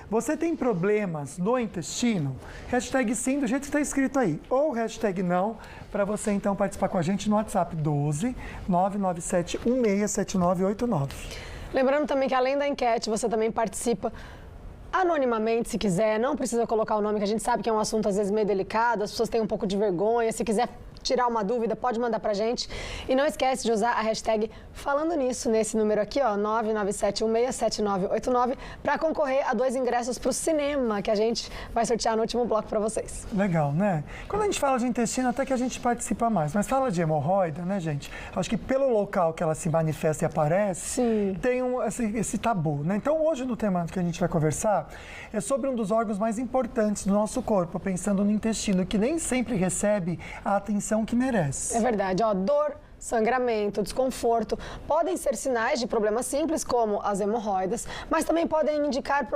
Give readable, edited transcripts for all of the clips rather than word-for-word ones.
Você tem problemas no intestino? Hashtag sim, do jeito que está escrito aí. Ou hashtag não, para você então participar com a gente no WhatsApp 12 997 167989. Lembrando também que além da enquete, você também participa anonimamente, se quiser. Não precisa colocar o nome, que a gente sabe que é um assunto às vezes meio delicado, as pessoas têm um pouco de vergonha. Se quiser tirar uma dúvida, pode mandar pra gente. E não esquece de usar a hashtag falando nisso, nesse número aqui, ó, 997167989, para concorrer a 2 ingressos pro cinema, que a gente vai sortear no último bloco para vocês. Legal, né? Quando a gente fala de intestino, até que a gente participa mais. Mas fala de hemorroida, né, gente? Acho que pelo local que ela se manifesta e aparece, Sim, tem esse tabu, né? Então, hoje no tema que a gente vai conversar é sobre um dos órgãos mais importantes do nosso corpo, pensando no intestino, que nem sempre recebe a atenção que merece. é verdade. Ó, dor, sangramento, desconforto podem ser sinais de problemas simples, como as hemorroidas, mas também podem indicar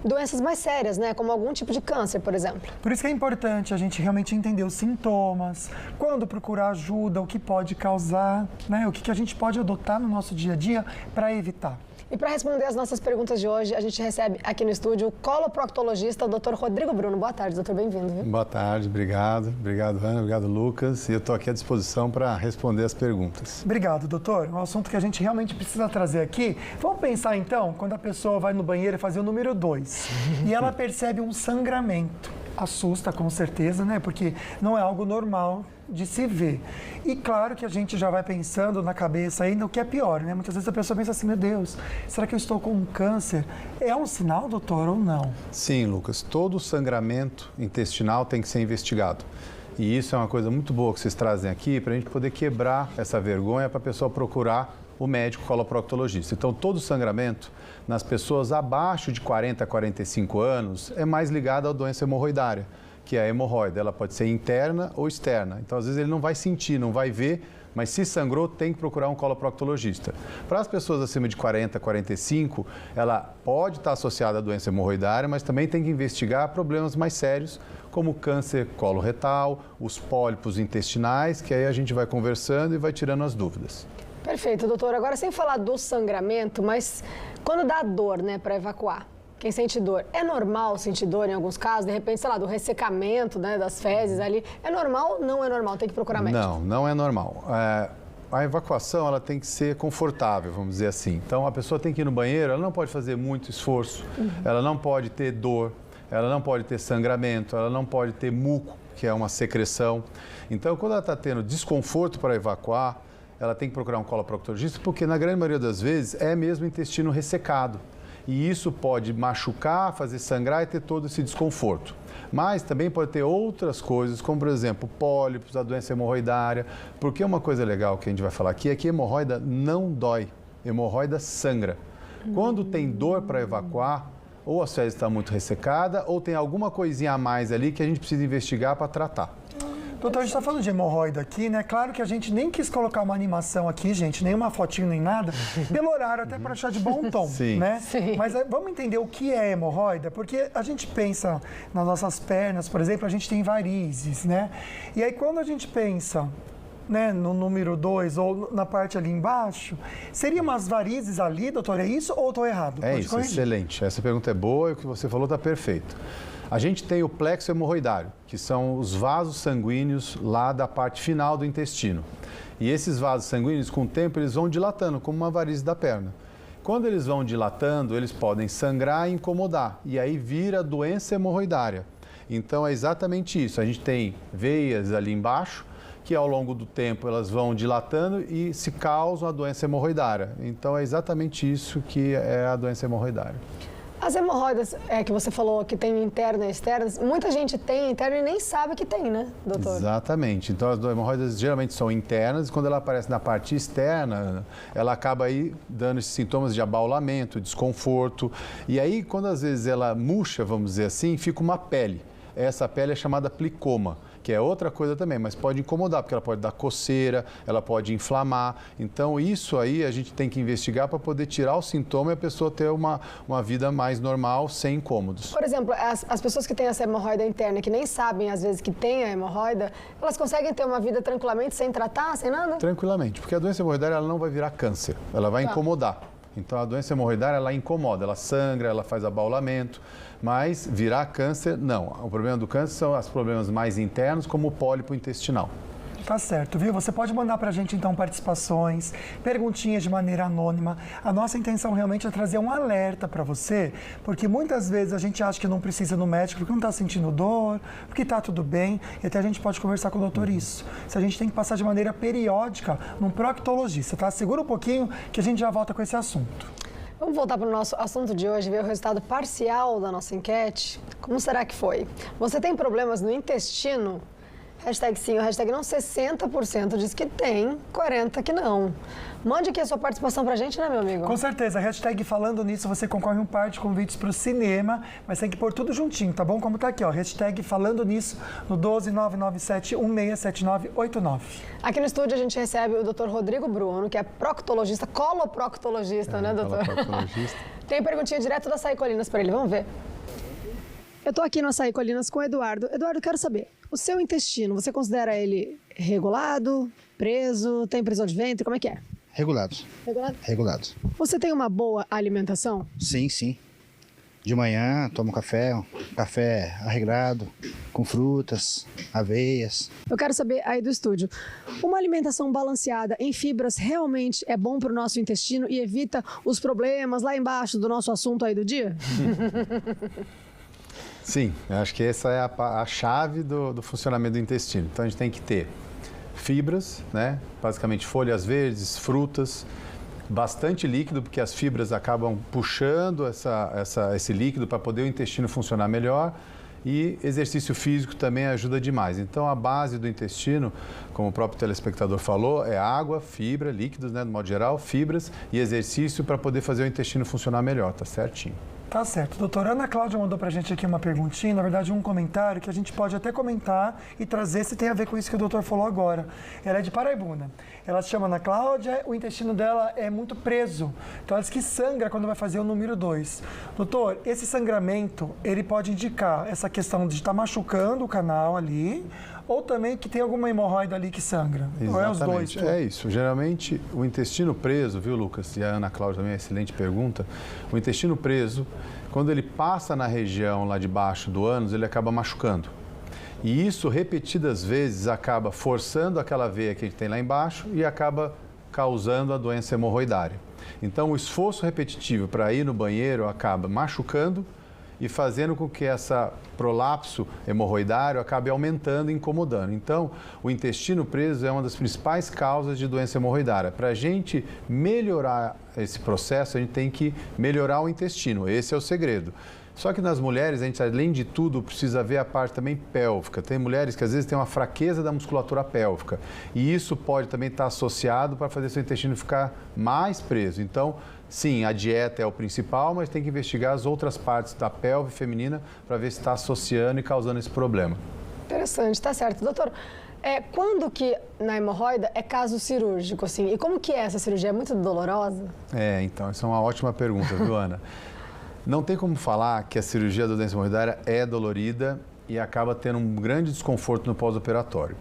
doenças mais sérias, né? Como algum tipo de câncer, por exemplo. Por isso que é importante a gente realmente entender os sintomas, quando procurar ajuda, o que pode causar, né? O que a gente pode adotar no nosso dia a dia para evitar. E para responder as nossas perguntas de hoje, a gente recebe aqui no estúdio o coloproctologista, o Dr. Rodrigo Bruno. Boa tarde, doutor, bem-vindo. Boa tarde, obrigado. Obrigado, Ana, obrigado, Lucas. E eu estou aqui à disposição para responder as perguntas. Obrigado, doutor. Um assunto que a gente realmente precisa trazer aqui. Vamos pensar, então, quando a pessoa vai no banheiro fazer o número 2 e ela percebe um sangramento. Assusta, com certeza, né? Porque não é algo normal de se ver. E claro que a gente já vai pensando na cabeça ainda o que é pior, né? Muitas vezes a pessoa pensa assim, meu Deus, será que eu estou com um câncer? É um sinal, doutor, ou não? Sim, Lucas, todo sangramento intestinal tem que ser investigado. E isso é uma coisa muito boa que vocês trazem aqui para a gente poder quebrar essa vergonha para a pessoa procurar o médico coloproctologista. Então, todo sangramento nas pessoas abaixo de 40 a 45 anos é mais ligado à doença hemorroidária, que é a hemorroida. Ela pode ser interna ou externa. Então, às vezes, ele não vai sentir, não vai ver, mas se sangrou, tem que procurar um coloproctologista. Para as pessoas acima de 40 a 45, ela pode estar associada à doença hemorroidária, mas também tem que investigar problemas mais sérios, como câncer coloretal, os pólipos intestinais, que aí a gente vai conversando e vai tirando as dúvidas. Perfeito, doutor. Agora, sem falar do sangramento, mas quando dá dor, né, para evacuar, quem sente dor, é normal sentir dor em alguns casos? De repente, sei lá, do ressecamento, né, das fezes ali, é normal? Não é normal, tem que procurar médico? Não, não é normal. A evacuação, ela tem que ser confortável, vamos dizer assim. Então, a pessoa tem que ir no banheiro, ela não pode fazer muito esforço, ela não pode ter dor, ela não pode ter sangramento, ela não pode ter muco, que é uma secreção. Então, quando ela está tendo desconforto para evacuar, ela tem que procurar um coloproctologista, porque na grande maioria das vezes é mesmo intestino ressecado. E isso pode machucar, fazer sangrar e ter todo esse desconforto. Mas também pode ter outras coisas, como por exemplo, pólipos, a doença hemorroidária. Porque uma coisa legal que a gente vai falar aqui é que hemorroida não dói, hemorroida sangra. Quando tem dor para evacuar, ou a fezes está muito ressecada, ou tem alguma coisinha a mais ali que a gente precisa investigar para tratar. Doutor, a gente está falando de hemorroida aqui, né? Claro que a gente nem quis colocar uma animação aqui, gente, nenhuma fotinho, nem nada, pelo horário, até para achar de bom tom, Sim. né? Sim. Mas vamos entender o que é hemorroida, porque a gente pensa nas nossas pernas, por exemplo, a gente tem varizes, né? E aí quando a gente pensa, né, no número 2 ou na parte ali embaixo, seriam umas varizes ali, doutor, é isso ou estou errado? É Pode isso, corrigir. excelente. Essa pergunta é boa e o que você falou está perfeito. A gente tem o plexo hemorroidário, que são os vasos sanguíneos lá da parte final do intestino. E esses vasos sanguíneos, com o tempo, eles vão dilatando, como uma varize da perna. Quando eles vão dilatando, eles podem sangrar e incomodar. E aí vira doença hemorroidária. Então é exatamente isso. A gente tem veias ali embaixo, que ao longo do tempo elas vão dilatando e se causam a doença hemorroidária. Então é exatamente isso que é a doença hemorroidária. As hemorroidas, que você falou que tem interna e externa, muita gente tem interna e nem sabe que tem, né, doutor? Exatamente. Então, as hemorroidas geralmente são internas e quando ela aparece na parte externa, ela acaba aí dando esses sintomas de abaulamento, desconforto. E aí, quando às vezes ela murcha, vamos dizer assim, fica uma pele. Essa pele é chamada plicoma, que é outra coisa também, mas pode incomodar, porque ela pode dar coceira, ela pode inflamar. Então, isso aí a gente tem que investigar para poder tirar o sintoma e a pessoa ter uma vida mais normal, sem incômodos. Por exemplo, as pessoas que têm essa hemorroida interna, que nem sabem às vezes que tem a hemorroida, elas conseguem ter uma vida tranquilamente, sem tratar, sem nada? Tranquilamente, porque a doença hemorroidária ela não vai virar câncer, ela vai incomodar. Então, a doença hemorroidária, ela incomoda, ela sangra, ela faz abaulamento, mas virar câncer, não. O problema do câncer são os problemas mais internos, como o pólipo intestinal. Tá certo, viu? Você pode mandar pra gente, então, participações, perguntinhas de maneira anônima. A nossa intenção realmente é trazer um alerta para você, porque muitas vezes a gente acha que não precisa ir no médico porque não tá sentindo dor, porque tá tudo bem, e até a gente pode conversar com o doutor isso. Se a gente tem que passar de maneira periódica num proctologista, tá? Segura um pouquinho que a gente já volta com esse assunto. Vamos voltar para o nosso assunto de hoje, ver o resultado parcial da nossa enquete. Como será que foi? Você tem problemas no intestino? Hashtag sim, o hashtag não, 60% diz que tem, 40% que não. Mande aqui a sua participação pra gente, né, meu amigo? Com certeza, hashtag falando nisso, você concorre um par de convites para o cinema, mas tem que pôr tudo juntinho, tá bom? Como tá aqui, ó, hashtag falando nisso no 12997167989. Aqui no estúdio a gente recebe o Dr. Rodrigo Bruno, que é proctologista, coloproctologista, né, doutor? Coloproctologista. Tem perguntinha direto da Açaí Colinas para ele, vamos ver. Eu tô aqui no Açaí Colinas com o Eduardo. Eduardo, quero saber, o seu intestino, você considera ele regulado, preso, tem prisão de ventre, como é que é? Regulados. Regulado? Regulados. Você tem uma boa alimentação? Sim, sim. De manhã tomo café, um café arregrado, com frutas, aveias. Eu quero saber aí do estúdio, uma alimentação balanceada em fibras realmente é bom para o nosso intestino e evita os problemas lá embaixo do nosso assunto aí do dia? Sim, eu acho que essa é a chave do funcionamento do intestino. Então, a gente tem que ter fibras, né? Basicamente folhas verdes, frutas, bastante líquido, porque as fibras acabam puxando esse líquido para poder o intestino funcionar melhor. E exercício físico também ajuda demais. Então, a base do intestino, como o próprio telespectador falou, é água, fibra, líquidos, né, do modo geral, fibras e exercício para poder fazer o intestino funcionar melhor, tá certinho. Tá certo. Doutora Ana Cláudia mandou pra gente aqui uma perguntinha, na verdade um comentário que a gente pode até comentar e trazer se tem a ver com isso que o doutor falou agora. Ela é de Paraibuna. Ela se chama Ana Cláudia, o intestino dela é muito preso. Então ela diz que sangra quando vai fazer o número 2. Doutor, esse sangramento, ele pode indicar essa questão de estar machucando o canal ali, ou também que tem alguma hemorroida ali que sangra. Exatamente. Ou é os dois? É isso. Geralmente, o intestino preso, viu, Lucas? E a Ana Cláudia também é uma excelente pergunta. O intestino preso, quando ele passa na região lá de baixo do ânus, ele acaba machucando. E isso, repetidas vezes, acaba forçando aquela veia que ele tem lá embaixo e acaba causando a doença hemorroidária. Então, o esforço repetitivo para ir no banheiro acaba machucando e fazendo com que essa prolapso hemorroidário acabe aumentando e incomodando. Então, o intestino preso é uma das principais causas de doença hemorroidária. Para a gente melhorar esse processo, a gente tem que melhorar o intestino. Esse é o segredo. Só que nas mulheres, a gente, além de tudo, precisa ver a parte também pélvica. Tem mulheres que às vezes têm uma fraqueza da musculatura pélvica. E isso pode também estar associado para fazer seu intestino ficar mais preso. Então, sim, a dieta é o principal, mas tem que investigar as outras partes da pelve feminina para ver se está associando e causando esse problema. Interessante, tá certo. Doutor, quando que na hemorroida é caso cirúrgico, assim? E como que é essa cirurgia? É muito dolorosa? Então, essa é uma ótima pergunta, viu, Ana? Não tem como falar que a cirurgia da doença hemorroidária é dolorida e acaba tendo um grande desconforto no pós-operatório.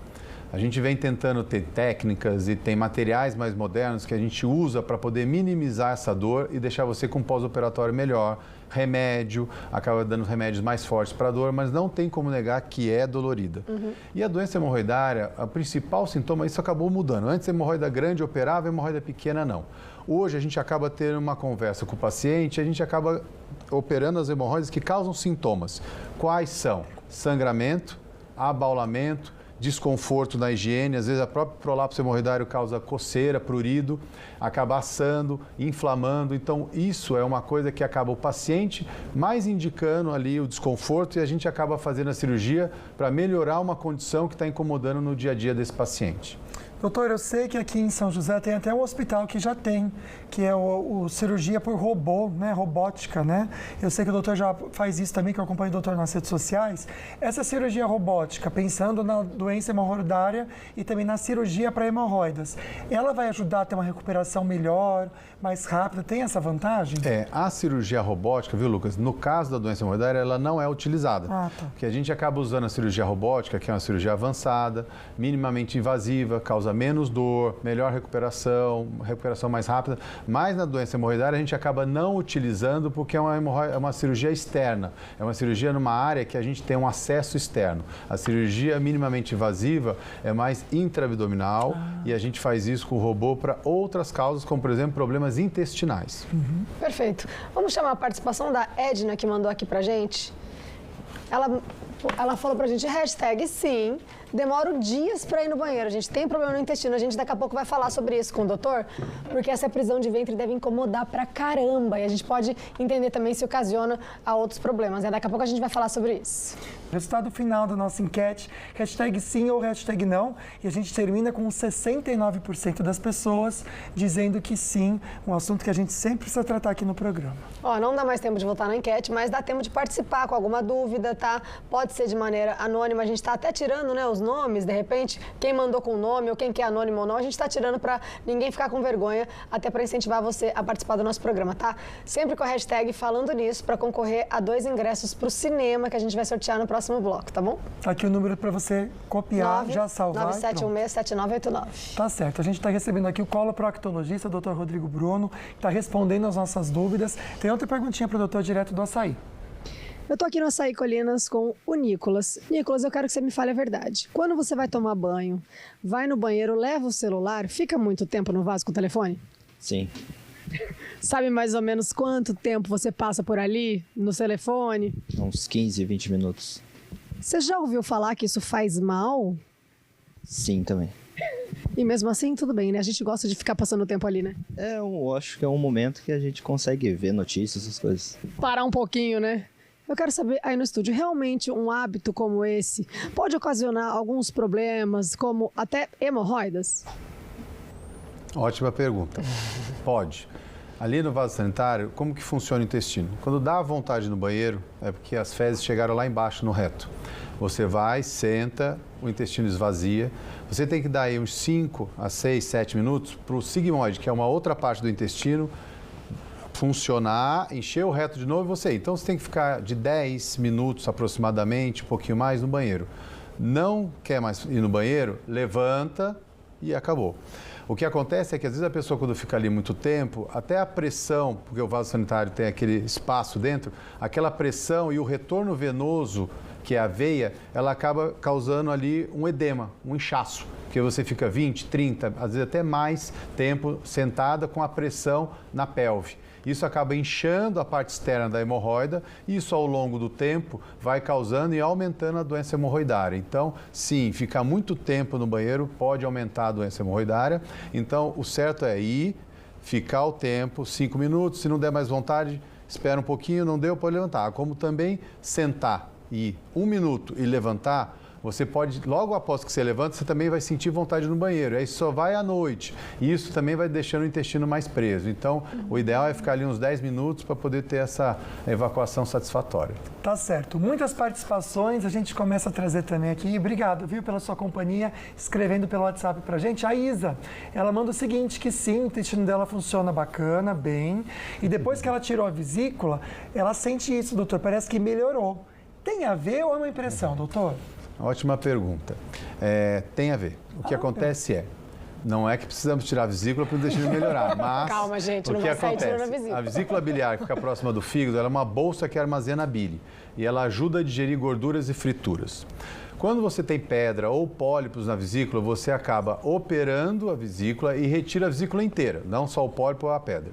A gente vem tentando ter técnicas e tem materiais mais modernos que a gente usa para poder minimizar essa dor e deixar você com um pós-operatório melhor. Remédio, acaba dando remédios mais fortes para a dor, mas não tem como negar que é dolorida. E a doença hemorroidária, o principal sintoma, isso acabou mudando. Antes a hemorroida grande operava, a hemorroida pequena não. Hoje a gente acaba tendo uma conversa com o paciente, a gente acaba operando as hemorroidas que causam sintomas. Quais são? Sangramento, abaulamento, desconforto na higiene, às vezes a própria prolapso hemorroidário causa coceira, prurido, acaba assando, inflamando. Então, isso é uma coisa que acaba o paciente mais indicando ali o desconforto e a gente acaba fazendo a cirurgia para melhorar uma condição que está incomodando no dia a dia desse paciente. Doutor, eu sei que aqui em São José tem até um hospital que já tem, que é o cirurgia por robô, né, robótica, né? Eu sei que o doutor já faz isso também, que eu acompanho o doutor nas redes sociais. Essa cirurgia robótica, pensando na doença hemorroidária e também na cirurgia para hemorroidas, ela vai ajudar a ter uma recuperação melhor, mais rápida? Tem essa vantagem? A cirurgia robótica, viu, Lucas? No caso da doença hemorroidária, ela não é utilizada. Tá. Porque a gente acaba usando a cirurgia robótica, que é uma cirurgia avançada, minimamente invasiva, causa causa menos dor, melhor recuperação mais rápida. Mas na doença hemorroidária a gente acaba não utilizando porque é uma cirurgia externa. É uma cirurgia numa área que a gente tem um acesso externo. A cirurgia minimamente invasiva é mais intraabdominal e a gente faz isso com o robô para outras causas, como por exemplo problemas intestinais. Perfeito. Vamos chamar a participação da Edna, que mandou aqui pra gente. Ela falou pra gente, #sim, demoro dias pra ir no banheiro. A gente tem problema no intestino, a gente daqui a pouco vai falar sobre isso com o doutor, porque essa prisão de ventre deve incomodar pra caramba e a gente pode entender também se ocasiona a outros problemas. Daqui a pouco a gente vai falar sobre isso. Resultado final da nossa enquete, #sim ou #não, e a gente termina com 69% das pessoas dizendo que sim, um assunto que a gente sempre precisa tratar aqui no programa. Ó, não dá mais tempo de votar na enquete, mas dá tempo de participar com alguma dúvida, tá? Pode ser de maneira anônima, a gente tá até tirando, né, os nomes, de repente, quem mandou com o nome ou quem quer anônimo ou não, a gente tá tirando pra ninguém ficar com vergonha, até pra incentivar você a participar do nosso programa, tá? Sempre com a hashtag falando nisso, pra concorrer a 2 ingressos pro cinema que a gente vai sortear no próximo bloco, tá bom? Tá aqui o número para você copiar, já salvar. 9716-7989. Tá certo. A gente está recebendo aqui o coloproctologista, o Dr. Rodrigo Bruno, que está respondendo as nossas dúvidas. Tem outra perguntinha para o doutor direto do Açaí. Eu tô aqui no Açaí Colinas com o Nicolas. Nicolas, eu quero que você me fale a verdade. Quando você vai tomar banho, vai no banheiro, leva o celular, fica muito tempo no vaso com o telefone? Sim. Sabe mais ou menos quanto tempo você passa por ali, no telefone? Uns 15, 20 minutos. Você já ouviu falar que isso faz mal? Sim, também. E mesmo assim, tudo bem, né? A gente gosta de ficar passando o tempo ali, né? Eu acho que é um momento que a gente consegue ver notícias, essas coisas. Parar um pouquinho, né? Eu quero saber, aí no estúdio, realmente um hábito como esse pode ocasionar alguns problemas, como até hemorroidas? Ótima pergunta. Pode. Ali no vaso sanitário, como que funciona o intestino? Quando dá vontade no banheiro, é porque as fezes chegaram lá embaixo no reto. Você vai, senta, o intestino esvazia. Você tem que dar aí uns 5 a 6, 7 minutos para o sigmoide, que é uma outra parte do intestino, funcionar, encher o reto de novo e você ir. Então você tem que ficar de 10 minutos aproximadamente, um pouquinho mais no banheiro. Não quer mais ir no banheiro? Levanta e acabou. O que acontece é que às vezes a pessoa quando fica ali muito tempo, até a pressão, porque o vaso sanitário tem aquele espaço dentro, aquela pressão e o retorno venoso, que é a veia, ela acaba causando ali um edema, um inchaço, porque você fica 20, 30, às vezes até mais tempo sentada com a pressão na pelve. Isso acaba inchando a parte externa da hemorroida e isso ao longo do tempo vai causando e aumentando a doença hemorroidária. Então, sim, ficar muito tempo no banheiro pode aumentar a doença hemorroidária. Então, o certo é ir, ficar o tempo, 5 minutos, se não der mais vontade, espera um pouquinho, não deu, pode levantar. Como também sentar e 1 minuto e levantar, você pode, logo após que você levanta, você também vai sentir vontade no banheiro. Aí só vai à noite. E isso também vai deixando o intestino mais preso. Então, o ideal é ficar ali uns 10 minutos para poder ter essa evacuação satisfatória. Tá certo. Muitas participações a gente começa a trazer também aqui. Obrigado, viu, pela sua companhia, escrevendo pelo WhatsApp pra gente. A Isa, ela manda o seguinte, que sim, o intestino dela funciona bacana, bem. E depois que ela tirou a vesícula, ela sente isso, doutor, parece que melhorou. Tem a ver ou é uma impressão, doutor? Ótima pergunta. Tem a ver. O que acontece não é que precisamos tirar a vesícula para o intestino melhorar, mas Calma, gente, o não que vai sair tirando a acontece? vesícula. A vesícula biliar que fica próxima do fígado, ela é uma bolsa que armazena a bile e ela ajuda a digerir gorduras e frituras. Quando você tem pedra ou pólipos na vesícula, você acaba operando a vesícula e retira a vesícula inteira, não só o pólipo ou a pedra.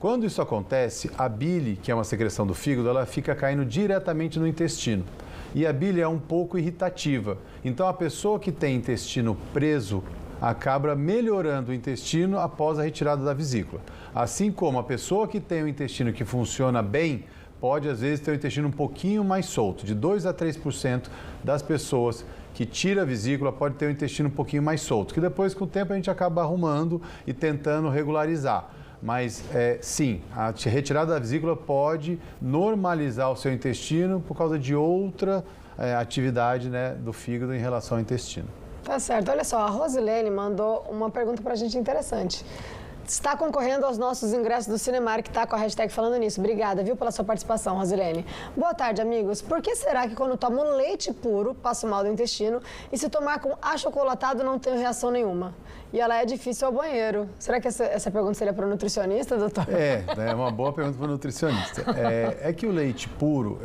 Quando isso acontece, a bile, que é uma secreção do fígado, ela fica caindo diretamente no intestino. E a bile é um pouco irritativa. Então, a pessoa que tem intestino preso acaba melhorando o intestino após a retirada da vesícula. Assim como a pessoa que tem o intestino que funciona bem, pode às vezes ter o intestino um pouquinho mais solto. De 2 a 3% das pessoas que tira a vesícula pode ter o intestino um pouquinho mais solto, que depois com o tempo a gente acaba arrumando e tentando regularizar. Mas sim, a retirada da vesícula pode normalizar o seu intestino por causa de outra atividade, né, do fígado em relação ao intestino. Tá certo. Olha só, a Rosilene mandou uma pergunta pra gente interessante. está concorrendo aos nossos ingressos do Cinemark, que está com a hashtag falando nisso. Obrigada, viu, pela sua participação, Rosilene. Boa tarde, amigos. Por que será que quando tomo leite puro, passo mal do intestino e se tomar com achocolatado não tenho reação nenhuma? E ela é difícil ao banheiro. Será que essa pergunta seria para o nutricionista, doutor? É uma boa pergunta para o nutricionista. É que o leite puro,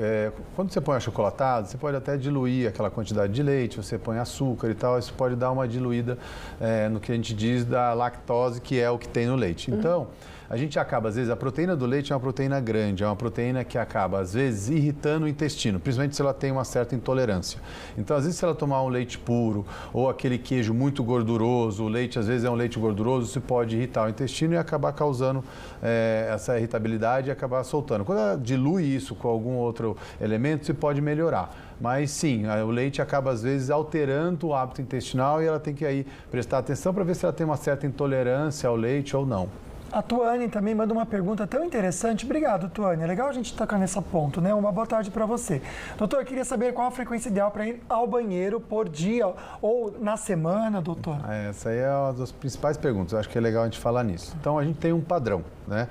quando você põe achocolatado, você pode até diluir aquela quantidade de leite, você põe açúcar e tal, isso pode dar uma diluída no que a gente diz da lactose, que é o que tem no leite. Então, a gente acaba, às vezes, a proteína do leite é uma proteína grande, é uma proteína que acaba, às vezes, irritando o intestino, principalmente se ela tem uma certa intolerância. Então, às vezes, se ela tomar um leite puro ou aquele queijo muito gorduroso, o leite, às vezes, é um leite gorduroso, isso pode irritar o intestino e acabar causando essa irritabilidade e acabar soltando. Quando ela dilui isso com algum outro elemento, você pode melhorar. Mas sim, o leite acaba às vezes alterando o hábito intestinal e ela tem que aí prestar atenção para ver se ela tem uma certa intolerância ao leite ou não. A Tuane também manda uma pergunta tão interessante. Obrigado, Tuane. É legal a gente tocar nesse ponto, né? Uma boa tarde para você. Doutor, eu queria saber qual a frequência ideal para ir ao banheiro por dia ou na semana, doutor? Essa aí é uma das principais perguntas. Eu acho que é legal a gente falar nisso. Então, a gente tem um padrão, né?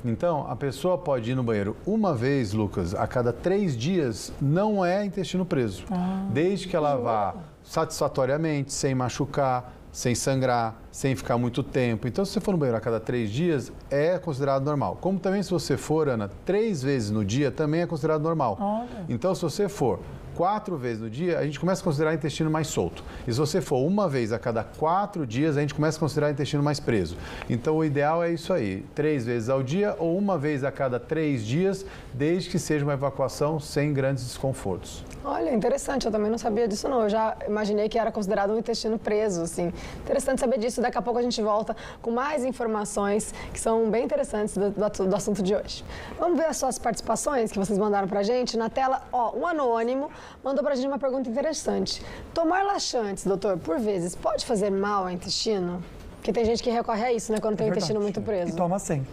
Então, a pessoa pode ir no banheiro uma vez, Lucas, a cada 3 dias, não é intestino preso. Desde que ela vá satisfatoriamente, sem machucar, sem sangrar, sem ficar muito tempo. Então, se você for no banheiro a cada 3 dias, é considerado normal. Como também se você for, Ana, 3 vezes no dia, também é considerado normal. Olha. Então, se você for 4 vezes no dia, a gente começa a considerar o intestino mais solto. E se você for uma vez a cada 4 dias, a gente começa a considerar o intestino mais preso. Então, o ideal é isso aí, 3 vezes ao dia ou uma vez a cada 3 dias, desde que seja uma evacuação sem grandes desconfortos. Olha, interessante, eu também não sabia disso não, eu já imaginei que era considerado um intestino preso, assim. Interessante saber disso, daqui a pouco a gente volta com mais informações que são bem interessantes do assunto de hoje. Vamos ver as suas participações que vocês mandaram pra gente na tela. Ó, um anônimo mandou pra gente uma pergunta interessante. Tomar laxantes, doutor, por vezes, pode fazer mal ao intestino? Porque tem gente que recorre a isso, né, quando tem o intestino muito preso. E toma sempre.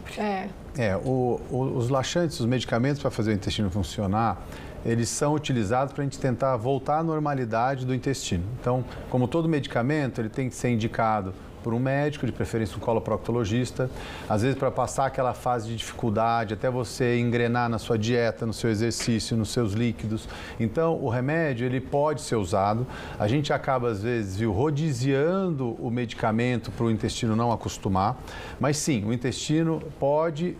Os laxantes, os medicamentos para fazer o intestino funcionar, eles são utilizados para a gente tentar voltar à normalidade do intestino. Então, como todo medicamento, ele tem que ser indicado por um médico, de preferência um coloproctologista, às vezes para passar aquela fase de dificuldade, até você engrenar na sua dieta, no seu exercício, nos seus líquidos. Então, o remédio, ele pode ser usado. A gente acaba, às vezes, rodiziando o medicamento para o intestino não acostumar, mas sim, o intestino pode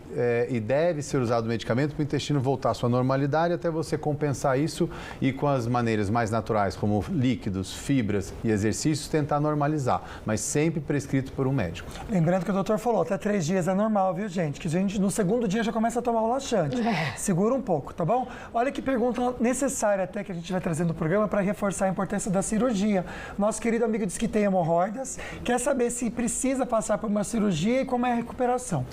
e deve ser usado o medicamento para o intestino voltar à sua normalidade, até você compensar isso e com as maneiras mais naturais, como líquidos, fibras e exercícios, tentar normalizar, mas sempre prescrito por um médico. Lembrando que o doutor falou, até 3 dias é normal, viu, gente? Que a gente no segundo dia já começa a tomar o laxante. Segura um pouco, tá bom? Olha que pergunta necessária até que a gente vai trazendo no programa para reforçar a importância da cirurgia. Nosso querido amigo diz que tem hemorroidas, quer saber se precisa passar por uma cirurgia e como é a recuperação.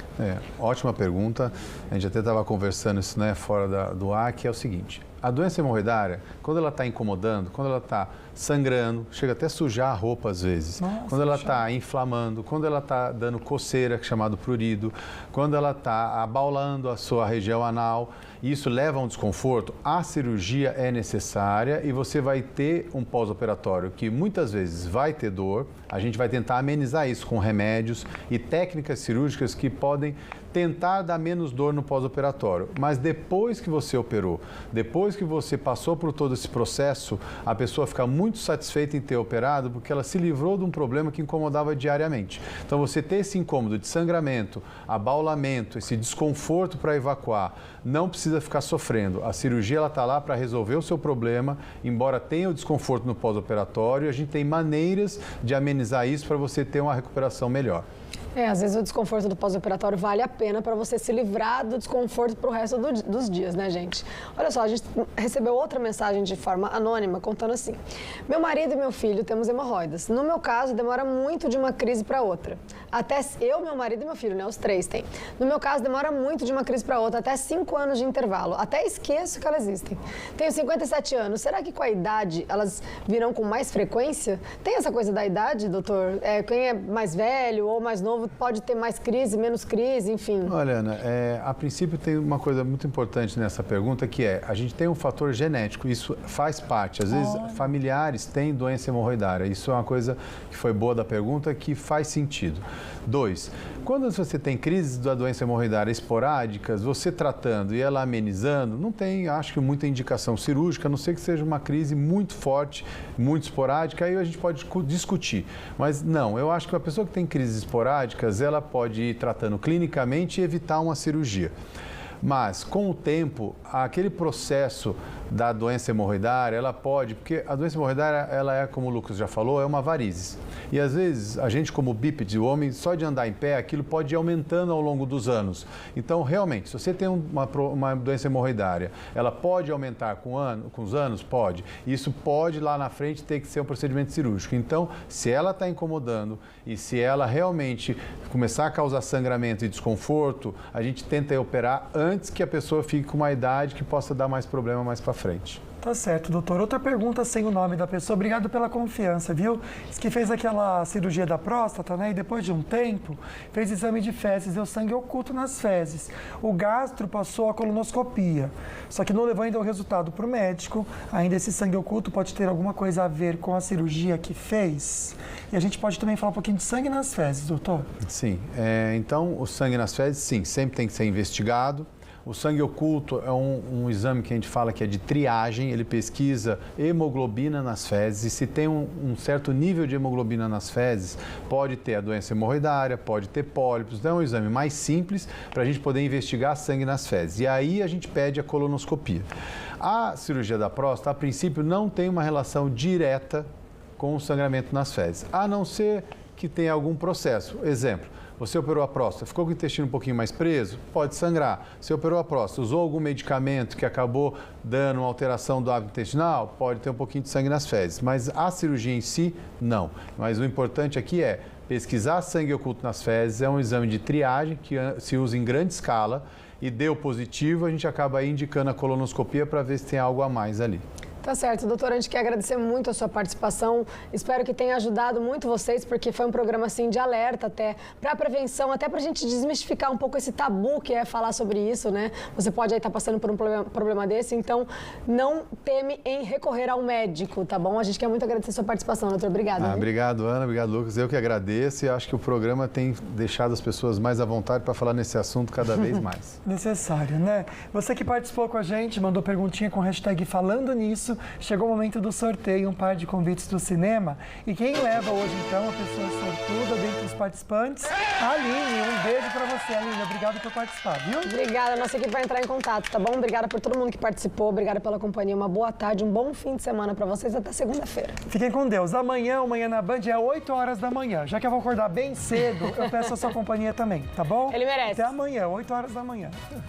Ótima pergunta. A gente até estava conversando isso, né, fora do ar, que é o seguinte. A doença hemorroidária, quando ela está incomodando, quando ela está sangrando, chega até a sujar a roupa às vezes. Nossa, quando ela está inflamando, quando ela está dando coceira, que é chamado prurido, quando ela está abaulando a sua região anal, isso leva a um desconforto, a cirurgia é necessária e você vai ter um pós-operatório que muitas vezes vai ter dor. A gente vai tentar amenizar isso com remédios e técnicas cirúrgicas que podem tentar dar menos dor no pós-operatório. Mas depois que você operou, depois que você passou por todo esse processo, a pessoa fica muito satisfeita em ter operado porque ela se livrou de um problema que incomodava diariamente. Então, você ter esse incômodo de sangramento, abaulamento, esse desconforto para evacuar, não precisa ficar sofrendo. A cirurgia ela está lá para resolver o seu problema, embora tenha o desconforto no pós-operatório, a gente tem maneiras de amenizar isso para você ter uma recuperação melhor. Às vezes o desconforto do pós-operatório vale a pena para você se livrar do desconforto para o resto dos dias, né, gente? Olha só, a gente recebeu outra mensagem de forma anônima contando assim: meu marido e meu filho temos hemorroidas. No meu caso, demora muito de uma crise para outra. Até eu, meu marido e meu filho, né? Os 3 têm. No meu caso, demora muito de uma crise para outra, até 5 anos de intervalo. Até esqueço que elas existem. Tenho 57 anos. Será que com a idade elas virão com mais frequência? Tem essa coisa da idade, doutor? Quem é mais velho ou mais novo novo pode ter mais crise, menos crise, enfim? Olha, Ana, a princípio tem uma coisa muito importante nessa pergunta, que é, a gente tem um fator genético, isso faz parte. Às vezes, familiares têm doença hemorroidária. Isso é uma coisa que foi boa da pergunta, que faz sentido. 2, quando você tem crises da doença hemorroidária esporádicas, você tratando e ela amenizando, não tem, acho que, muita indicação cirúrgica, a não ser que seja uma crise muito forte, muito esporádica, aí a gente pode discutir. Mas não, eu acho que uma pessoa que tem crises esporádicas, ela pode ir tratando clinicamente e evitar uma cirurgia. Mas, com o tempo, aquele processo da doença hemorroidária, ela pode, porque a doença hemorroidária, ela é, como o Lucas já falou, é uma varizes. E às vezes, a gente como bípede, o homem, só de andar em pé, aquilo pode ir aumentando ao longo dos anos. Então, realmente, se você tem uma doença hemorroidária, ela pode aumentar com os anos? Pode. Isso pode, lá na frente, ter que ser um procedimento cirúrgico. Então, se ela está incomodando e se ela realmente começar a causar sangramento e desconforto, a gente tenta operar antes que a pessoa fique com uma idade que possa dar mais problema mais para frente. Tá certo, doutor. Outra pergunta sem o nome da pessoa. Obrigado pela confiança, viu? Diz que fez aquela cirurgia da próstata, né? E depois de um tempo, fez exame de fezes, deu sangue oculto nas fezes. O gastro passou a colonoscopia. Só que não levou ainda o resultado para o médico. Ainda esse sangue oculto pode ter alguma coisa a ver com a cirurgia que fez. E a gente pode também falar um pouquinho de sangue nas fezes, doutor? Sim. Então, o sangue nas fezes, sim, sempre tem que ser investigado. O sangue oculto é um exame que a gente fala que é de triagem, ele pesquisa hemoglobina nas fezes e se tem um certo nível de hemoglobina nas fezes, pode ter a doença hemorroidária, pode ter pólipos, então é um exame mais simples para a gente poder investigar sangue nas fezes. E aí a gente pede a colonoscopia. A cirurgia da próstata, a princípio, não tem uma relação direta com o sangramento nas fezes, a não ser que tenha algum processo. Exemplo, você operou a próstata, ficou com o intestino um pouquinho mais preso? Pode sangrar. Você operou a próstata, usou algum medicamento que acabou dando uma alteração do hábito intestinal? Pode ter um pouquinho de sangue nas fezes. Mas a cirurgia em si, não. Mas o importante aqui é pesquisar sangue oculto nas fezes, é um exame de triagem que se usa em grande escala e deu positivo, a gente acaba aí indicando a colonoscopia para ver se tem algo a mais ali. Tá certo, doutora, a gente quer agradecer muito a sua participação. Espero que tenha ajudado muito vocês, porque foi um programa assim de alerta até para prevenção, até para a gente desmistificar um pouco esse tabu que é falar sobre isso, né? Você pode aí estar passando por um problema desse, então não teme em recorrer ao médico, tá bom? A gente quer muito agradecer a sua participação, doutor. Obrigada. Obrigado, Ana. Obrigado, Lucas. Eu que agradeço e acho que o programa tem deixado as pessoas mais à vontade para falar nesse assunto cada vez mais. Necessário, né? Você que participou com a gente, mandou perguntinha com hashtag falando nisso. Chegou o momento do sorteio, um par de convites do cinema. E quem leva hoje, então, a pessoa sortuda dentre os participantes? A Aline. Um beijo pra você, Aline. Obrigado por participar, viu? Obrigada. Nossa equipe vai entrar em contato, tá bom? Obrigada por todo mundo que participou. Obrigada pela companhia. Uma boa tarde, um bom fim de semana pra vocês. Até segunda-feira. Fiquem com Deus. Amanhã, o Manhã na Band é 8 horas da manhã. Já que eu vou acordar bem cedo, eu peço a sua companhia também, tá bom? Ele merece. Até amanhã, 8 horas da manhã.